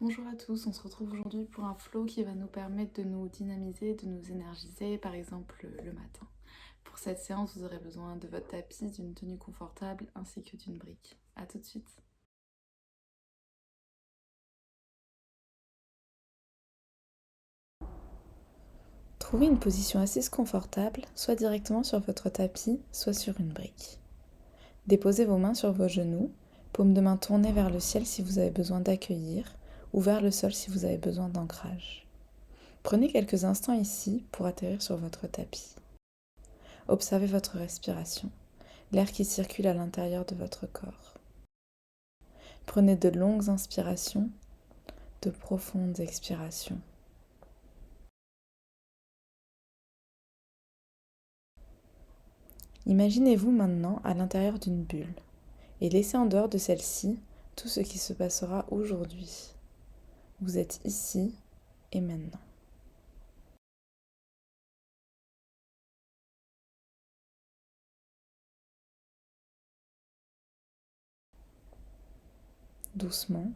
Bonjour à tous, on se retrouve aujourd'hui pour un flow qui va nous permettre de nous dynamiser, de nous énergiser, par exemple le matin. Pour cette séance, vous aurez besoin de votre tapis, d'une tenue confortable ainsi que d'une brique. A tout de suite. Trouvez une position assise confortable, soit directement sur votre tapis, soit sur une brique. Déposez vos mains sur vos genoux, paume de main tournée vers le ciel si vous avez besoin d'accueillir, ou vers le sol si vous avez besoin d'ancrage. Prenez quelques instants ici pour atterrir sur votre tapis. Observez votre respiration, l'air qui circule à l'intérieur de votre corps. Prenez de longues inspirations, de profondes expirations. Imaginez-vous maintenant à l'intérieur d'une bulle et laissez en dehors de celle-ci tout ce qui se passera aujourd'hui. Vous êtes ici et maintenant. Doucement,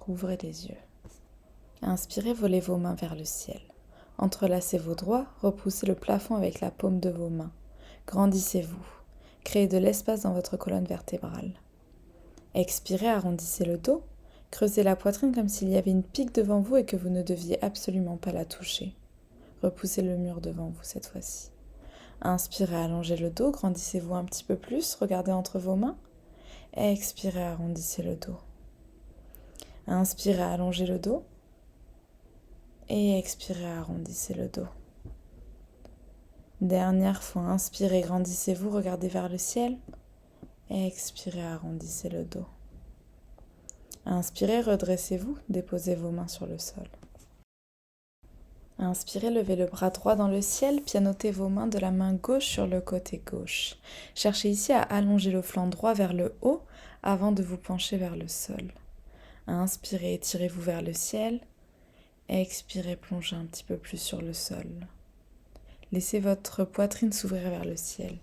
rouvrez les yeux. Inspirez, volez vos mains vers le ciel. Entrelacez vos doigts, repoussez le plafond avec la paume de vos mains. Grandissez-vous. Créez de l'espace dans votre colonne vertébrale. Expirez, arrondissez le dos. Creusez la poitrine comme s'il y avait une pique devant vous et que vous ne deviez absolument pas la toucher. Repoussez le mur devant vous cette fois-ci. Inspirez, allongez le dos, grandissez-vous un petit peu plus, regardez entre vos mains. Expirez, arrondissez le dos. Inspirez, allongez le dos. Et expirez, arrondissez le dos. Dernière fois, inspirez, grandissez-vous, regardez vers le ciel. Expirez, arrondissez le dos. Inspirez, redressez-vous, déposez vos mains sur le sol. Inspirez, levez le bras droit dans le ciel, pianotez vos mains de la main gauche sur le côté gauche. Cherchez ici à allonger le flanc droit vers le haut avant de vous pencher vers le sol. Inspirez, étirez-vous vers le ciel. Expirez, plongez un petit peu plus sur le sol. Laissez votre poitrine s'ouvrir vers le ciel.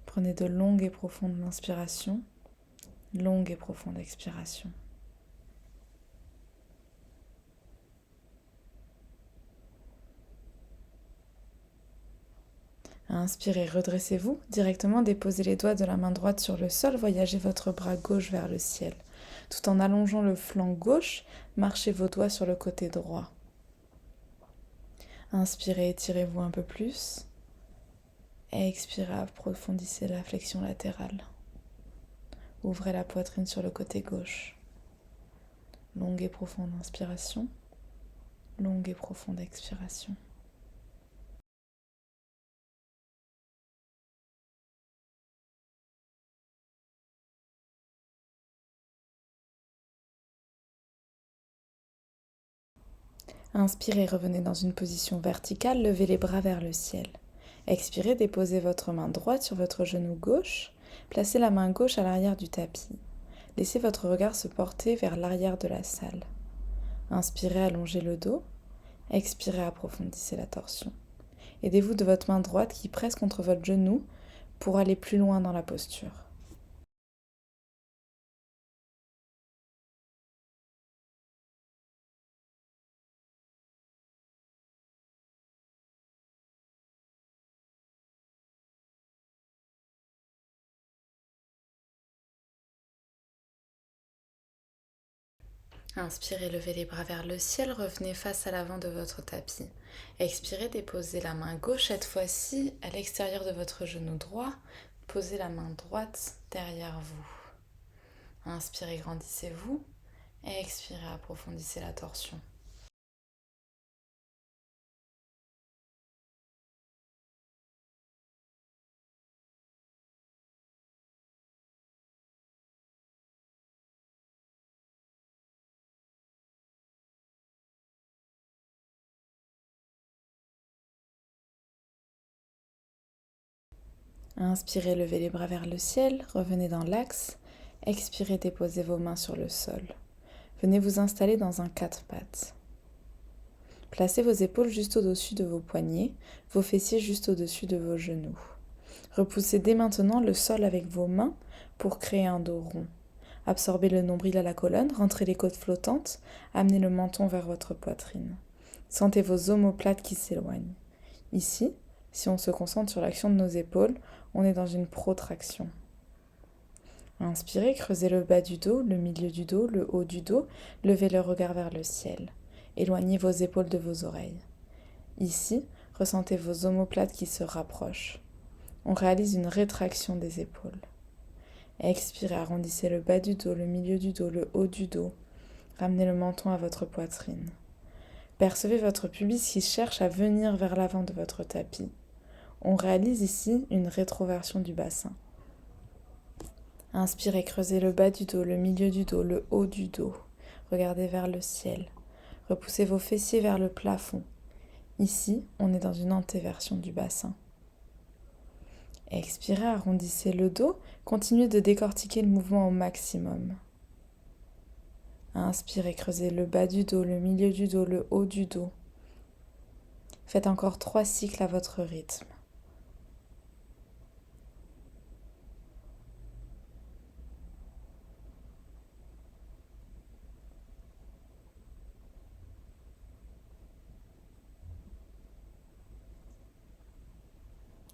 Prenez de longues et profondes inspirations, longue et profonde expiration. Inspirez, redressez-vous, directement déposez les doigts de la main droite sur le sol, voyagez votre bras gauche vers le ciel. Tout en allongeant le flanc gauche, marchez vos doigts sur le côté droit. Inspirez, étirez-vous un peu plus. Expirez, approfondissez la flexion latérale. Ouvrez la poitrine sur le côté gauche. Longue et profonde inspiration, longue et profonde expiration. Inspirez, revenez dans une position verticale, levez les bras vers le ciel. Expirez, déposez votre main droite sur votre genou gauche, placez la main gauche à l'arrière du tapis. Laissez votre regard se porter vers l'arrière de la salle. Inspirez, allongez le dos. Expirez, approfondissez la torsion. Aidez-vous de votre main droite qui presse contre votre genou pour aller plus loin dans la posture. Inspirez, levez les bras vers le ciel, revenez face à l'avant de votre tapis. Expirez, déposez la main gauche cette fois-ci à l'extérieur de votre genou droit. Posez la main droite derrière vous. Inspirez, grandissez-vous. Expirez, approfondissez la torsion. Inspirez, levez les bras vers le ciel, revenez dans l'axe. Expirez, déposez vos mains sur le sol. Venez vous installer dans un quatre pattes. Placez vos épaules juste au-dessus de vos poignets, vos fessiers juste au-dessus de vos genoux. Repoussez dès maintenant le sol avec vos mains pour créer un dos rond. Absorbez le nombril à la colonne, rentrez les côtes flottantes, amenez le menton vers votre poitrine. Sentez vos omoplates qui s'éloignent. Ici, si on se concentre sur l'action de nos épaules, on est dans une protraction. Inspirez, creusez le bas du dos, le milieu du dos, le haut du dos, levez le regard vers le ciel. Éloignez vos épaules de vos oreilles. Ici, ressentez vos omoplates qui se rapprochent. On réalise une rétraction des épaules. Expirez, arrondissez le bas du dos, le milieu du dos, le haut du dos. Ramenez le menton à votre poitrine. Percevez votre pubis qui cherche à venir vers l'avant de votre tapis. On réalise ici une rétroversion du bassin. Inspirez, creusez le bas du dos, le milieu du dos, le haut du dos. Regardez vers le ciel. Repoussez vos fessiers vers le plafond. Ici, on est dans une antéversion du bassin. Expirez, arrondissez le dos. Continuez de décortiquer le mouvement au maximum. Inspirez, creusez le bas du dos, le milieu du dos, le haut du dos. Faites encore 3 cycles à votre rythme.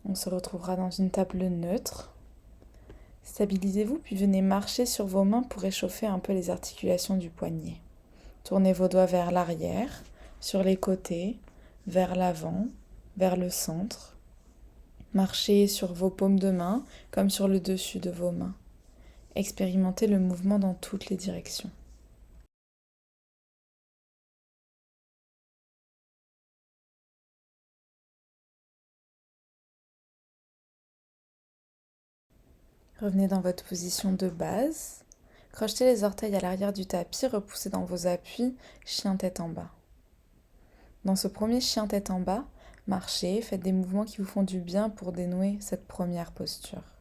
On se retrouvera dans une table neutre. Stabilisez-vous puis venez marcher sur vos mains pour réchauffer un peu les articulations du poignet. Tournez vos doigts vers l'arrière, sur les côtés, vers l'avant, vers le centre. Marchez sur vos paumes de main comme sur le dessus de vos mains. Expérimentez le mouvement dans toutes les directions. Revenez dans votre position de base. Crochetez les orteils à l'arrière du tapis, repoussez dans vos appuis, chien tête en bas. Dans ce premier chien tête en bas, marchez, faites des mouvements qui vous font du bien pour dénouer cette première posture.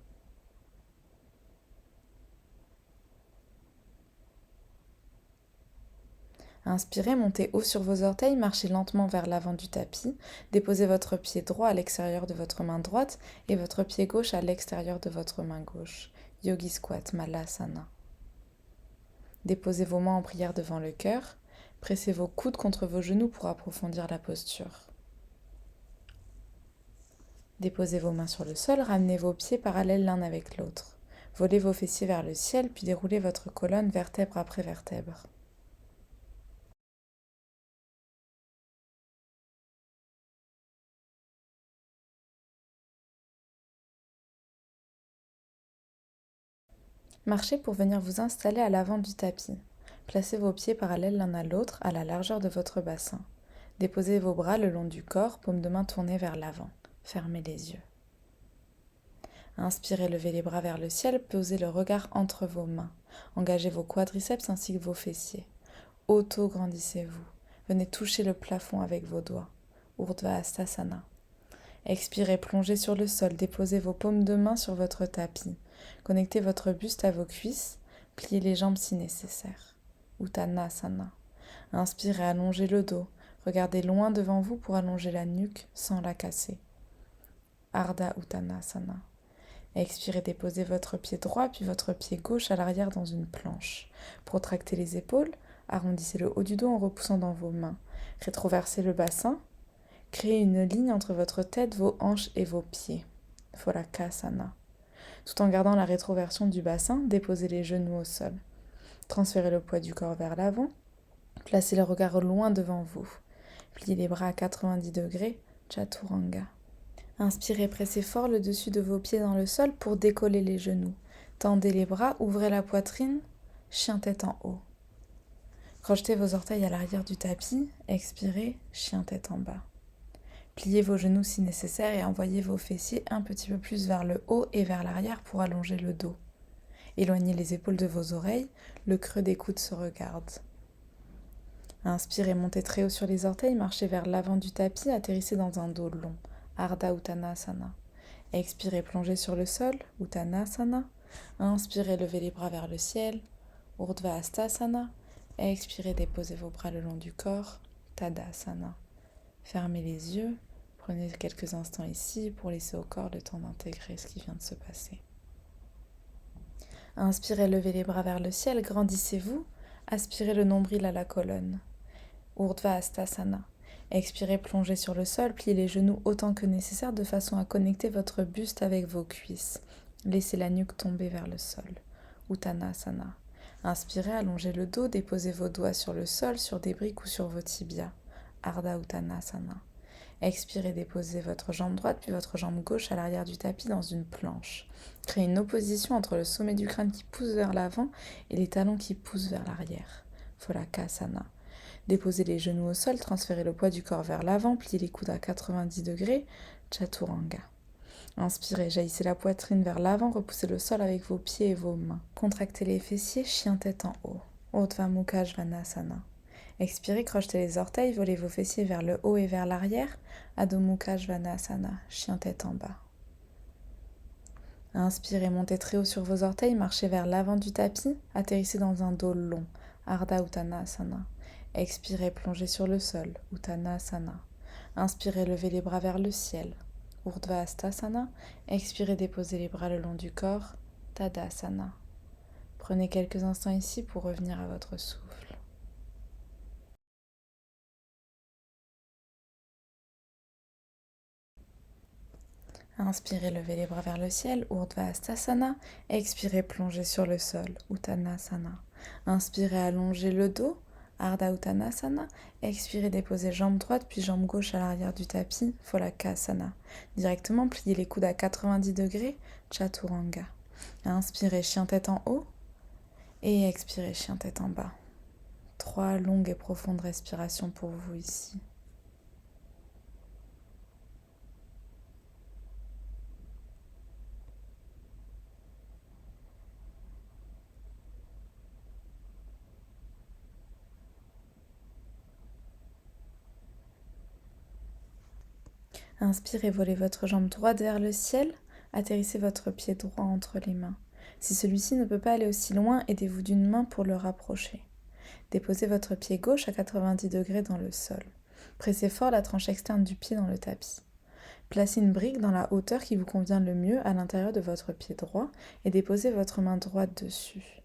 Inspirez, montez haut sur vos orteils, marchez lentement vers l'avant du tapis, déposez votre pied droit à l'extérieur de votre main droite et votre pied gauche à l'extérieur de votre main gauche. Yogi Squat, Malasana. Déposez vos mains en prière devant le cœur, pressez vos coudes contre vos genoux pour approfondir la posture. Déposez vos mains sur le sol, ramenez vos pieds parallèles l'un avec l'autre. Volez vos fessiers vers le ciel, puis déroulez votre colonne vertèbre après vertèbre. Marchez pour venir vous installer à l'avant du tapis. Placez vos pieds parallèles l'un à l'autre à la largeur de votre bassin. Déposez vos bras le long du corps, paumes de main tournées vers l'avant. Fermez les yeux. Inspirez, levez les bras vers le ciel, posez le regard entre vos mains. Engagez vos quadriceps ainsi que vos fessiers. Auto-grandissez-vous. Venez toucher le plafond avec vos doigts. Urdhva Hastasana. Expirez, plongez sur le sol, déposez vos paumes de main sur votre tapis. Connectez votre buste à vos cuisses, pliez les jambes si nécessaire. Uttanasana. Inspirez, allongez le dos. Regardez loin devant vous pour allonger la nuque sans la casser. Ardha Uttanasana. Expirez, déposez votre pied droit puis votre pied gauche à l'arrière dans une planche. Protractez les épaules, arrondissez le haut du dos en repoussant dans vos mains. Rétroversez le bassin. Créez une ligne entre votre tête, vos hanches et vos pieds. Pholakasana. Tout en gardant la rétroversion du bassin, déposez les genoux au sol. Transférez le poids du corps vers l'avant. Placez le regard loin devant vous. Pliez les bras à 90 degrés, Chaturanga. Inspirez, pressez fort le dessus de vos pieds dans le sol pour décoller les genoux. Tendez les bras, ouvrez la poitrine, chien tête en haut. Crochetez vos orteils à l'arrière du tapis, expirez, chien tête en bas. Pliez vos genoux si nécessaire et envoyez vos fessiers un petit peu plus vers le haut et vers l'arrière pour allonger le dos. Éloignez les épaules de vos oreilles, le creux des coudes se regarde. Inspirez, montez très haut sur les orteils, marchez vers l'avant du tapis, atterrissez dans un dos long. Ardha Uttanasana. Expirez, plongez sur le sol, Uttanasana. Inspirez, levez les bras vers le ciel, Urdhva Hastasana. Expirez, déposez vos bras le long du corps, Tadasana. Fermez les yeux, prenez quelques instants ici pour laisser au corps le temps d'intégrer ce qui vient de se passer. Inspirez, levez les bras vers le ciel, grandissez-vous. Aspirez le nombril à la colonne. Urdhva Hastasana. Expirez, plongez sur le sol, pliez les genoux autant que nécessaire de façon à connecter votre buste avec vos cuisses. Laissez la nuque tomber vers le sol. Uttanasana. Inspirez, allongez le dos, déposez vos doigts sur le sol, sur des briques ou sur vos tibias. Ardha Uttanasana. Expirez, déposez votre jambe droite puis votre jambe gauche à l'arrière du tapis dans une planche. Créez une opposition entre le sommet du crâne qui pousse vers l'avant et les talons qui poussent vers l'arrière. Pholakasana. Déposez les genoux au sol, transférez le poids du corps vers l'avant, pliez les coudes à 90 degrés, Chaturanga. Inspirez, jaillissez la poitrine vers l'avant, repoussez le sol avec vos pieds et vos mains. Contractez les fessiers, chien tête en haut. Urdhva Mukha Svanasana. Expirez, crochetez les orteils, volez vos fessiers vers le haut et vers l'arrière, Adho Mukha Svanasana, chien tête en bas. Inspirez, montez très haut sur vos orteils, marchez vers l'avant du tapis, atterrissez dans un dos long, Ardha Uttanasana. Expirez, plongez sur le sol, Uttanasana. Inspirez, levez les bras vers le ciel, Urdhva Hastasana. Expirez, déposez les bras le long du corps, Tadasana. Prenez quelques instants ici pour revenir à votre souffle. Inspirez, levez les bras vers le ciel, Urdhva Hastasana. Expirez, plongez sur le sol, Uttanasana. Inspirez, allongez le dos, Ardha Uttanasana. Expirez, déposez jambe droite puis jambe gauche à l'arrière du tapis, Pholakasana. Directement, pliez les coudes à 90 degrés, Chaturanga. Inspirez, chien tête en haut. Et expirez, chien tête en bas. 3 longues et profondes respirations pour vous ici. Inspirez, volez votre jambe droite vers le ciel, atterrissez votre pied droit entre les mains. Si celui-ci ne peut pas aller aussi loin, aidez-vous d'une main pour le rapprocher. Déposez votre pied gauche à 90 degrés dans le sol. Pressez fort la tranche externe du pied dans le tapis. Placez une brique dans la hauteur qui vous convient le mieux à l'intérieur de votre pied droit et déposez votre main droite dessus.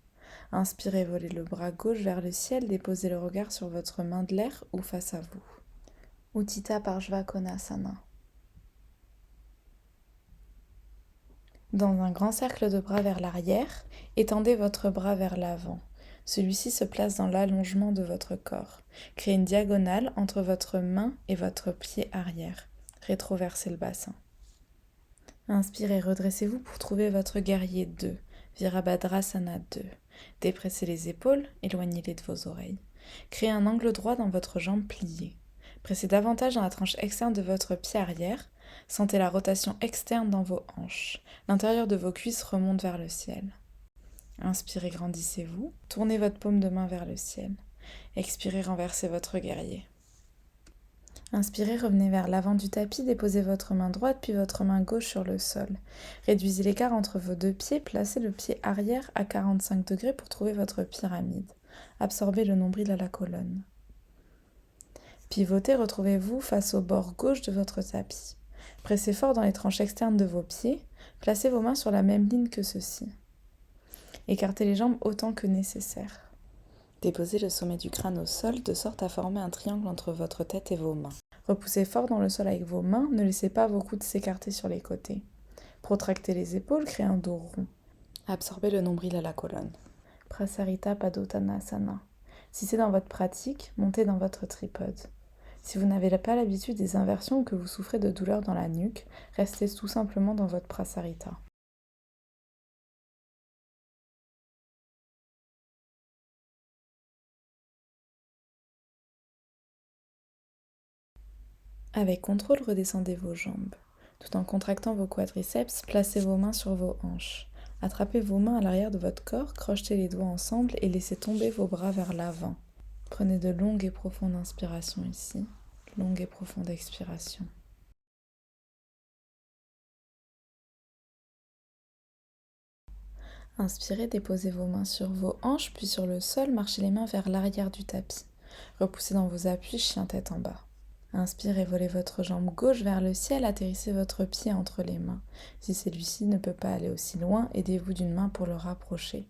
Inspirez, volez le bras gauche vers le ciel, déposez le regard sur votre main de l'air ou face à vous. Utthita Parshva Konasana. Dans un grand cercle de bras vers l'arrière, étendez votre bras vers l'avant. Celui-ci se place dans l'allongement de votre corps. Créez une diagonale entre votre main et votre pied arrière. Rétroversez le bassin. Inspirez, redressez-vous pour trouver votre guerrier 2, Virabhadrasana 2. Dépressez les épaules, éloignez-les de vos oreilles. Créez un angle droit dans votre jambe pliée. Pressez davantage dans la tranche externe de votre pied arrière. Sentez la rotation externe dans vos hanches. L'intérieur de vos cuisses remonte vers le ciel. Inspirez, grandissez-vous. Tournez votre paume de main vers le ciel. Expirez, renversez votre guerrier. Inspirez, revenez vers l'avant du tapis, déposez votre main droite puis votre main gauche sur le sol. Réduisez l'écart entre vos deux pieds, placez le pied arrière à 45 degrés pour trouver votre pyramide. Absorbez le nombril à la colonne. Pivotez, retrouvez-vous face au bord gauche de votre tapis. Pressez fort dans les tranches externes de vos pieds, placez vos mains sur la même ligne que ceci. Écartez les jambes autant que nécessaire. Déposez le sommet du crâne au sol de sorte à former un triangle entre votre tête et vos mains. Repoussez fort dans le sol avec vos mains, ne laissez pas vos coudes s'écarter sur les côtés. Protractez les épaules, créez un dos rond. Absorbez le nombril à la colonne. Prasarita Padottanasana. Si c'est dans votre pratique, montez dans votre tripode. Si vous n'avez pas l'habitude des inversions ou que vous souffrez de douleurs dans la nuque, restez tout simplement dans votre Prasarita. Avec contrôle, redescendez vos jambes. Tout en contractant vos quadriceps, placez vos mains sur vos hanches. Attrapez vos mains à l'arrière de votre corps, crochetez les doigts ensemble et laissez tomber vos bras vers l'avant. Prenez de longues et profondes inspirations ici, longue et profonde expiration. Inspirez, déposez vos mains sur vos hanches, puis sur le sol, marchez les mains vers l'arrière du tapis. Repoussez dans vos appuis, chien tête en bas. Inspirez, volez votre jambe gauche vers le ciel, atterrissez votre pied entre les mains. Si celui-ci ne peut pas aller aussi loin, aidez-vous d'une main pour le rapprocher.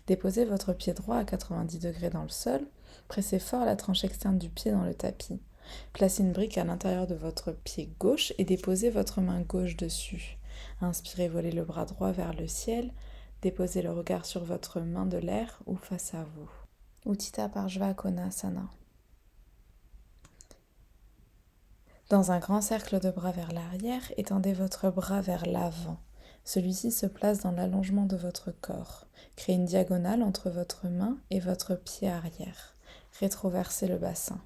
Déposez votre pied droit à 90 degrés dans le sol, pressez fort la tranche externe du pied dans le tapis. Placez une brique à l'intérieur de votre pied gauche et déposez votre main gauche dessus. Inspirez, volez le bras droit vers le ciel, déposez le regard sur votre main de l'air ou face à vous. Utthita Parshva Konasana. Dans un grand cercle de bras vers l'arrière, étendez votre bras vers l'avant. Celui-ci se place dans l'allongement de votre corps. Créez une diagonale entre votre main et votre pied arrière. Rétroversez le bassin.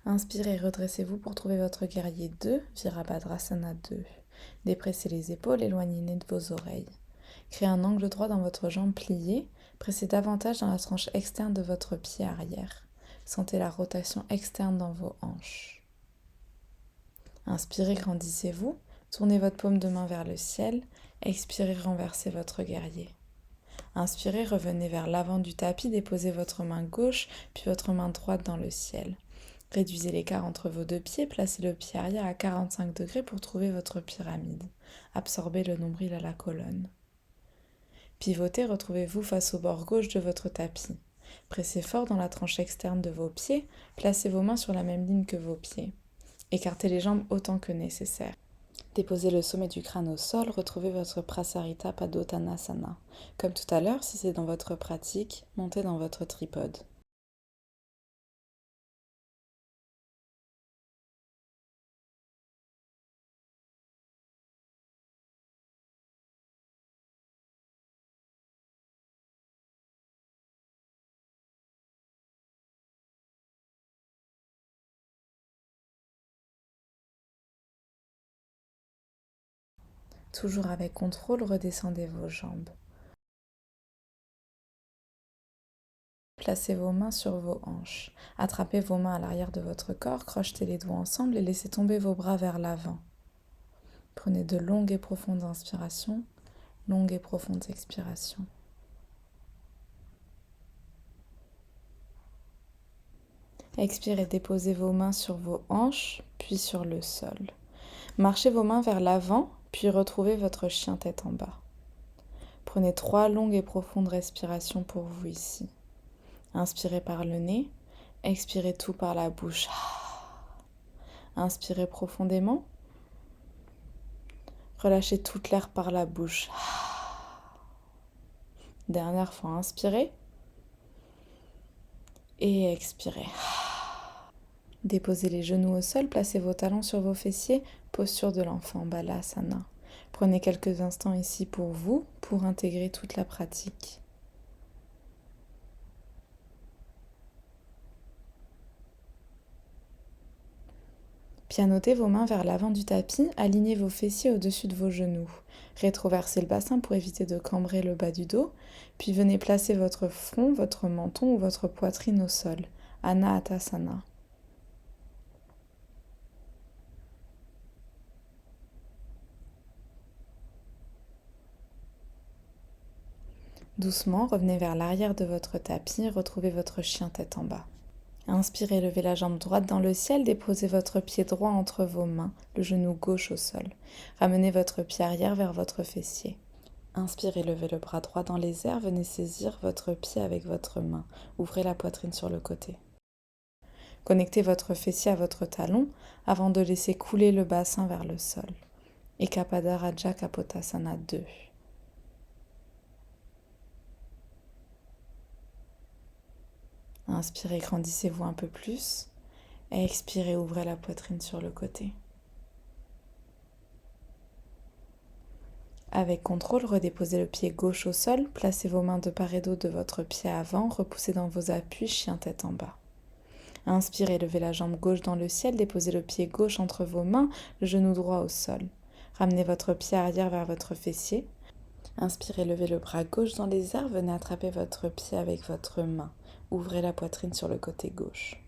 Inspirez, redressez-vous pour trouver votre guerrier 2, Virabhadrasana 2. Dépressez les épaules, éloignez de vos oreilles. Créez un angle droit dans votre jambe pliée, pressez davantage dans la tranche externe de votre pied arrière. Sentez la rotation externe dans vos hanches. Inspirez, grandissez-vous, tournez votre paume de main vers le ciel, expirez, renversez votre guerrier. Inspirez, revenez vers l'avant du tapis, déposez votre main gauche, puis votre main droite dans le ciel. Réduisez l'écart entre vos deux pieds, placez le pied arrière à 45 degrés pour trouver votre pyramide. Absorbez le nombril à la colonne. Pivotez, retrouvez-vous face au bord gauche de votre tapis. Pressez fort dans la tranche externe de vos pieds, placez vos mains sur la même ligne que vos pieds. Écartez les jambes autant que nécessaire. Déposez le sommet du crâne au sol, retrouvez votre Prasarita Padottanasana. Comme tout à l'heure, si c'est dans votre pratique, montez dans votre tripode. Toujours avec contrôle, redescendez vos jambes. Placez vos mains sur vos hanches. Attrapez vos mains à l'arrière de votre corps, crochetez les doigts ensemble et laissez tomber vos bras vers l'avant. Prenez de longues et profondes inspirations, longues et profondes expirations. Expirez, déposez vos mains sur vos hanches, puis sur le sol. Marchez vos mains vers l'avant, puis retrouvez votre chien tête en bas. Prenez 3 longues et profondes respirations pour vous ici. Inspirez par le nez, expirez tout par la bouche. Inspirez profondément. Relâchez toute l'air par la bouche. Dernière fois, inspirez. Et expirez. Déposez les genoux au sol, placez vos talons sur vos fessiers, posture de l'enfant, Balasana. Prenez quelques instants ici pour vous, pour intégrer toute la pratique. Pianotez vos mains vers l'avant du tapis, alignez vos fessiers au-dessus de vos genoux. Rétroversez le bassin pour éviter de cambrer le bas du dos, puis venez placer votre front, votre menton ou votre poitrine au sol, Anahatasana. Doucement, revenez vers l'arrière de votre tapis, retrouvez votre chien tête en bas. Inspirez, levez la jambe droite dans le ciel, déposez votre pied droit entre vos mains, le genou gauche au sol. Ramenez votre pied arrière vers votre fessier. Inspirez, levez le bras droit dans les airs, venez saisir votre pied avec votre main. Ouvrez la poitrine sur le côté. Connectez votre fessier à votre talon avant de laisser couler le bassin vers le sol. Ekapada Raja Kapotasana 2. Inspirez, grandissez-vous un peu plus. Expirez, ouvrez la poitrine sur le côté. Avec contrôle, redéposez le pied gauche au sol, placez vos mains de part et d'autre de votre pied avant, repoussez dans vos appuis, chien tête en bas. Inspirez, levez la jambe gauche dans le ciel, déposez le pied gauche entre vos mains, le genou droit au sol. Ramenez votre pied arrière vers votre fessier. Inspirez, levez le bras gauche dans les airs, venez attraper votre pied avec votre main. Ouvrez la poitrine sur le côté gauche.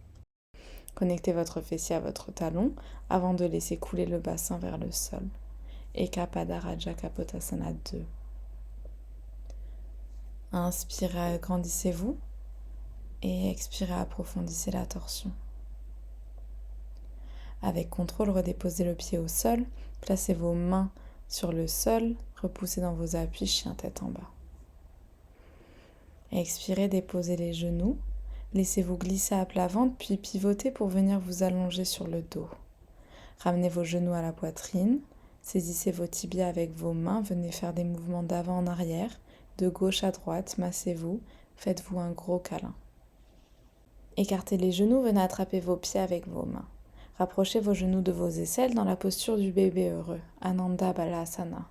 Connectez votre fessier à votre talon avant de laisser couler le bassin vers le sol. Ekapada Raja Kapotasana 2. Inspirez, agrandissez-vous et expirez, approfondissez la torsion. Avec contrôle, redéposez le pied au sol, placez vos mains sur le sol, repoussez dans vos appuis, chien tête en bas. Expirez, déposez les genoux, laissez-vous glisser à plat ventre, puis pivotez pour venir vous allonger sur le dos. Ramenez vos genoux à la poitrine, saisissez vos tibias avec vos mains, venez faire des mouvements d'avant en arrière, de gauche à droite, massez-vous, faites-vous un gros câlin. Écartez les genoux, venez attraper vos pieds avec vos mains. Rapprochez vos genoux de vos aisselles dans la posture du bébé heureux, Ananda Balasana.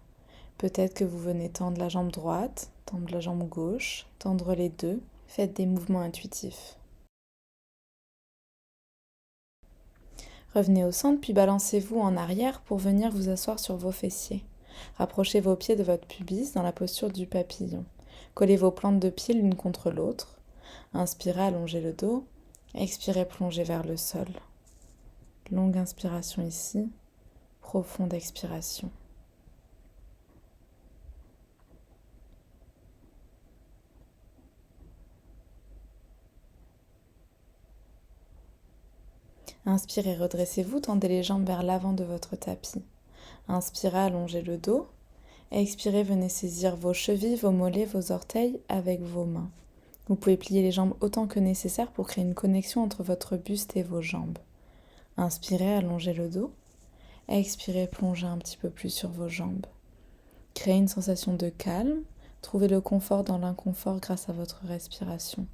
Peut-être que vous venez tendre la jambe droite, tendre la jambe gauche, tendre les deux. Faites des mouvements intuitifs. Revenez au centre puis balancez-vous en arrière pour venir vous asseoir sur vos fessiers. Rapprochez vos pieds de votre pubis dans la posture du papillon. Collez vos plantes de pieds l'une contre l'autre. Inspirez, allongez le dos. Expirez, plongez vers le sol. Longue inspiration ici, profonde expiration. Inspirez, redressez-vous, tendez les jambes vers l'avant de votre tapis. Inspirez, allongez le dos. Expirez, venez saisir vos chevilles, vos mollets, vos orteils avec vos mains. Vous pouvez plier les jambes autant que nécessaire pour créer une connexion entre votre buste et vos jambes. Inspirez, allongez le dos. Expirez, plongez un petit peu plus sur vos jambes. Créez une sensation de calme. Trouvez le confort dans l'inconfort grâce à votre respiration.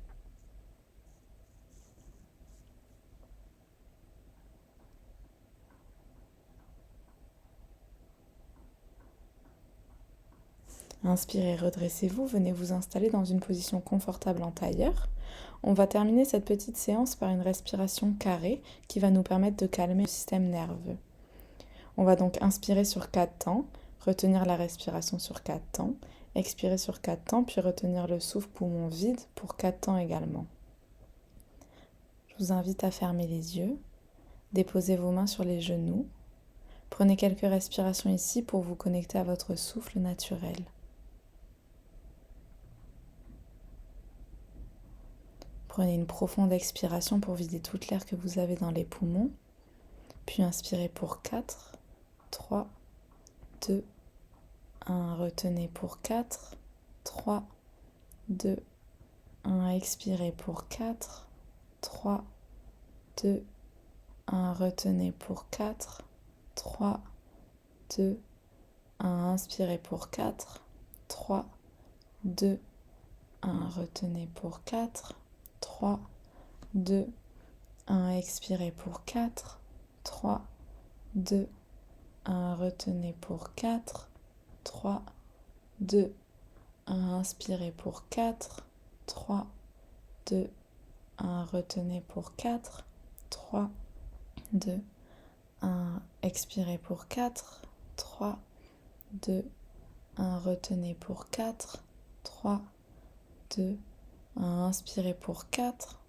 Inspirez, redressez-vous, venez vous installer dans une position confortable en tailleur. On va terminer cette petite séance par une respiration carrée qui va nous permettre de calmer le système nerveux. On va donc inspirer sur 4 temps, retenir la respiration sur 4 temps, expirer sur 4 temps, puis retenir le souffle poumon vide pour 4 temps également. Je vous invite à fermer les yeux, déposez vos mains sur les genoux. Prenez quelques respirations ici pour vous connecter à votre souffle naturel. Prenez une profonde expiration pour vider toute l'air que vous avez dans les poumons. Puis inspirez pour 4, 3, 2, 1. Retenez pour 4, 3, 2, 1. Expirez pour 4, 3, 2, 1. Retenez pour 4, 3, 2, 1. Inspirez pour 4, 3, 2, 1. Retenez pour 4, 3, 2, 1. Expirez pour 4, 3, 2, 1. Retenez pour 4, 3, 2, 1. Inspirez pour 4, 3, 2, 1. Retenez pour 4, 3, 2, 1. Expirez pour 4, 3, 2, 1. Retenez pour 4, 3, 2, 1. Inspirez pour 4,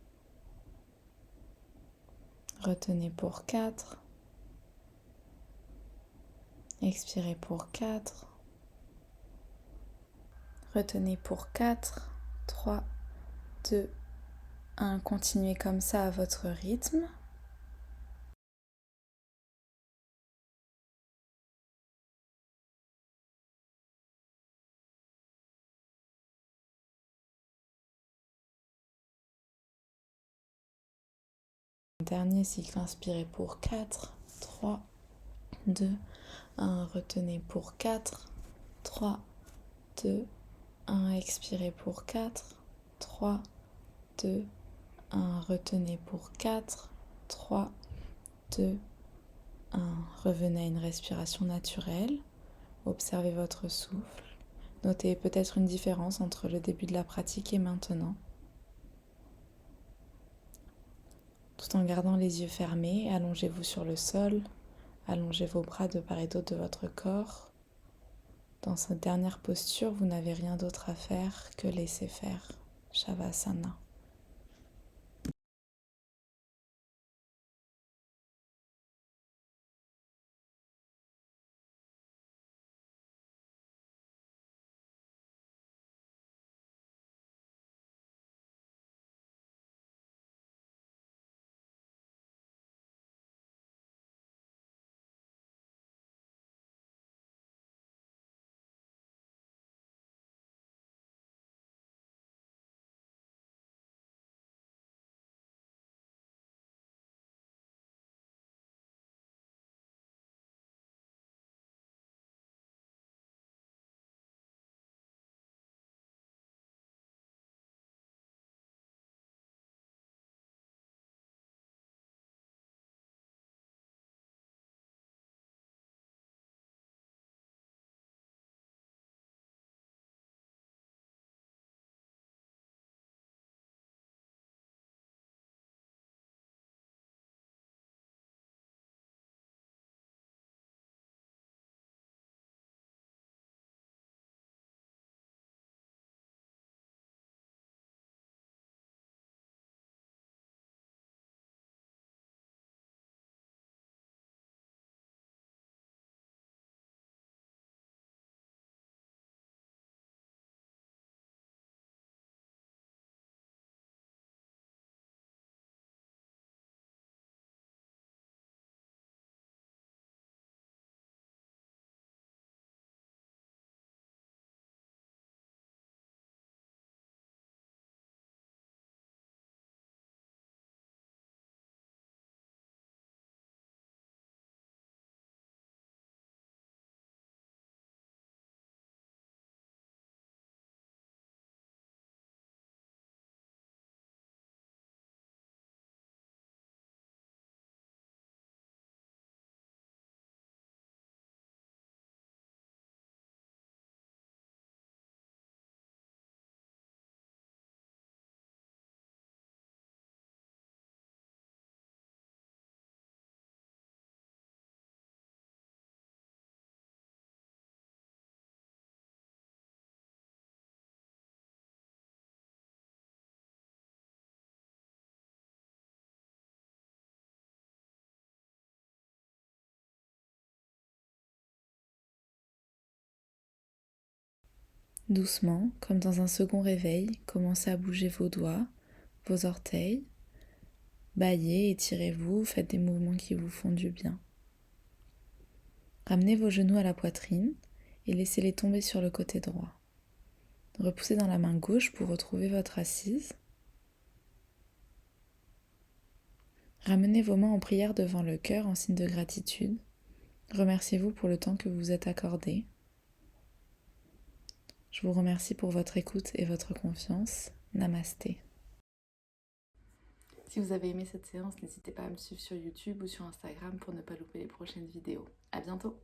retenez pour 4, expirez pour 4, retenez pour 4, 3, 2, 1. Continuez comme ça à votre rythme. Dernier cycle, inspirez pour 4, 3, 2, 1. Retenez pour 4, 3, 2, 1. Expirez pour 4, 3, 2, 1. Retenez pour 4, 3, 2, 1. Revenez à une respiration naturelle. Observez votre souffle. Notez peut-être une différence entre le début de la pratique et maintenant. Tout en gardant les yeux fermés, allongez-vous sur le sol, allongez vos bras de part et d'autre de votre corps. Dans cette dernière posture, vous n'avez rien d'autre à faire que laisser faire. Shavasana. Doucement, comme dans un second réveil, commencez à bouger vos doigts, vos orteils. Baillez, étirez-vous, faites des mouvements qui vous font du bien. Ramenez vos genoux à la poitrine et laissez-les tomber sur le côté droit. Repoussez dans la main gauche pour retrouver votre assise. Ramenez vos mains en prière devant le cœur en signe de gratitude. Remerciez-vous pour le temps que vous vous êtes accordé. Je vous remercie pour votre écoute et votre confiance. Namasté. Si vous avez aimé cette séance, n'hésitez pas à me suivre sur YouTube ou sur Instagram pour ne pas louper les prochaines vidéos. À bientôt!